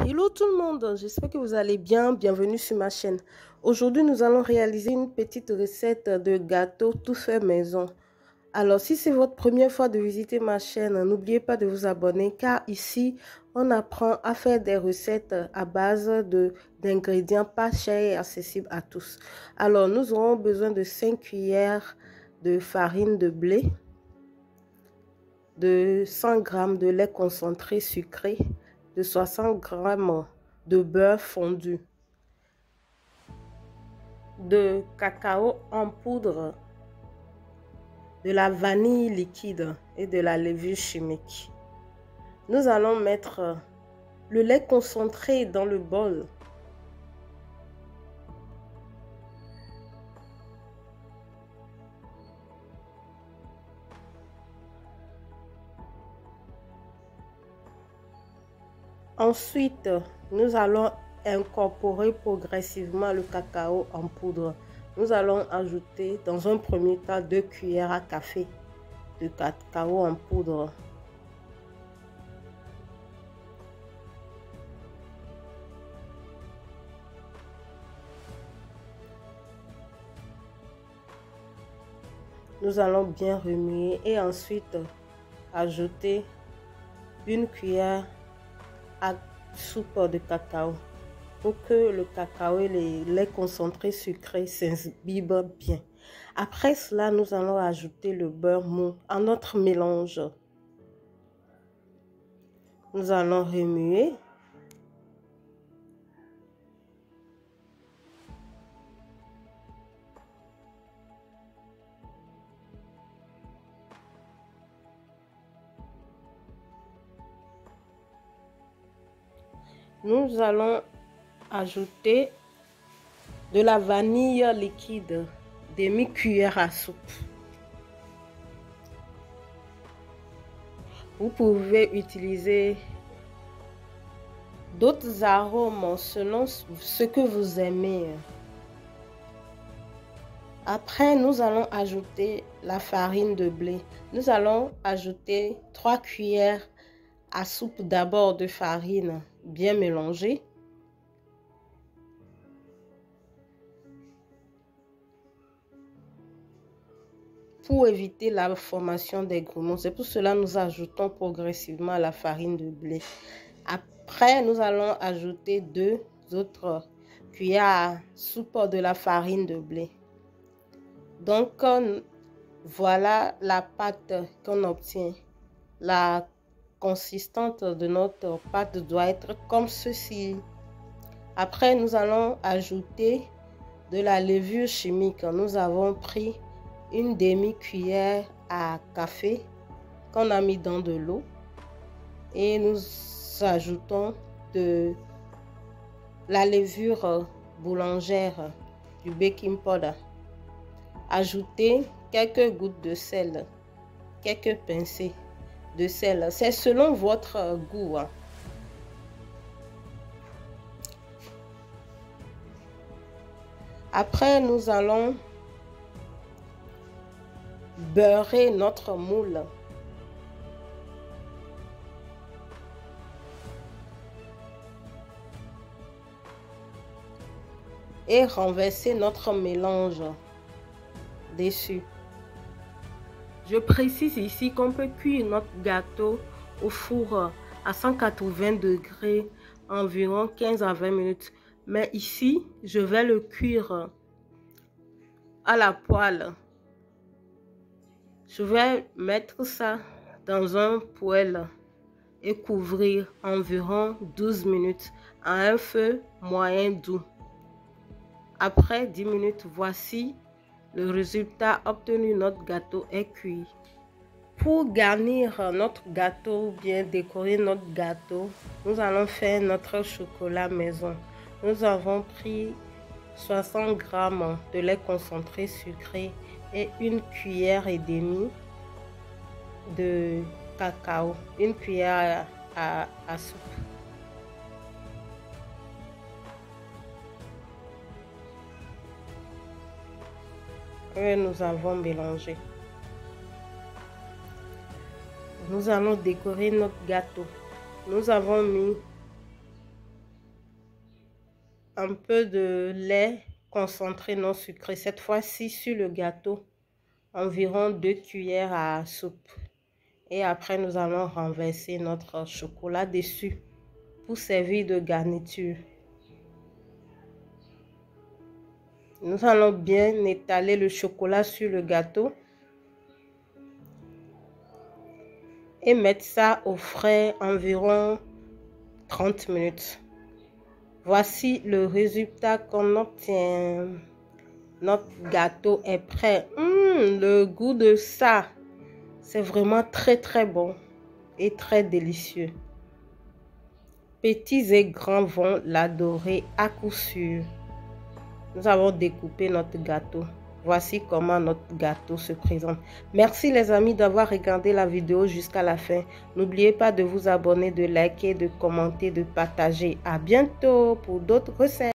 Hello tout le monde, j'espère que vous allez bien, bienvenue sur ma chaîne. Aujourd'hui, nous allons réaliser une petite recette de gâteau tout fait maison. Alors, si c'est votre première fois de visiter ma chaîne, n'oubliez pas de vous abonner car ici, on apprend à faire des recettes à base d'ingrédients pas chers et accessibles à tous. Alors, nous aurons besoin de 5 cuillères de farine de blé, de 100 g de lait concentré sucré, de 60 g de beurre fondu, de cacao en poudre, de la vanille liquide et de la levure chimique. Nous allons mettre le lait concentré dans le bol. Ensuite, nous allons incorporer progressivement le cacao en poudre. Nous allons ajouter dans un premier temps 2 cuillères à café de cacao en poudre. Nous allons bien remuer et ensuite ajouter 1 cuillère à soupe de cacao pour que le cacao et les laits concentrés sucrés s'imbibent bien. Après cela, nous allons ajouter le beurre mou à notre mélange. Nous allons remuer. Nous allons ajouter de la vanille liquide, demi-cuillère à soupe. Vous pouvez utiliser d'autres arômes selon ce que vous aimez. Après, nous allons ajouter la farine de blé. Nous allons ajouter 3 cuillères à soupe d'abord de farine bien mélangée. Pour éviter la formation des grumeaux. C'est pour cela que nous ajoutons progressivement la farine de blé. Après, nous allons ajouter 2 autres cuillères à soupe de la farine de blé. Donc, voilà la pâte qu'on obtient. La consistance de notre pâte doit être comme ceci. Après, nous allons ajouter de la levure chimique. Nous avons pris une demi-cuillère à café qu'on a mis dans de l'eau et nous ajoutons de la levure boulangère, du baking powder. Ajoutez quelques gouttes de sel, quelques pincées de sel. C'est selon votre goût. Après, nous allons beurrer notre moule. Et renverser notre mélange dessus. Je précise ici qu'on peut cuire notre gâteau au four à 180 degrés environ 15 à 20 minutes. Mais ici, je vais le cuire à la poêle. Je vais mettre ça dans un poêle et couvrir environ 12 minutes à un feu moyen doux. Après 10 minutes, voici le résultat obtenu. Notre gâteau est cuit. Pour garnir notre gâteau, bien décorer notre gâteau, nous allons faire notre chocolat maison. Nous avons pris 60 g de lait concentré sucré et 1 cuillère et demie de cacao, 1 cuillère à soupe. Que nous avons mélangé. Nous allons décorer notre gâteau. Nous avons mis un peu de lait concentré non sucré. Cette fois-ci sur le gâteau, environ 2 cuillères à soupe. Et après, nous allons renverser notre chocolat dessus pour servir de garniture. Nous allons bien étaler le chocolat sur le gâteau et mettre ça au frais environ 30 minutes. Voici le résultat qu'on obtient. Notre gâteau est prêt. Le goût de ça, c'est vraiment très bon et très délicieux. Petits et grands vont l'adorer à coup sûr. Nous avons découpé notre gâteau. Voici comment notre gâteau se présente. Merci les amis d'avoir regardé la vidéo jusqu'à la fin. N'oubliez pas de vous abonner, de liker, de commenter, de partager. À bientôt pour d'autres recettes.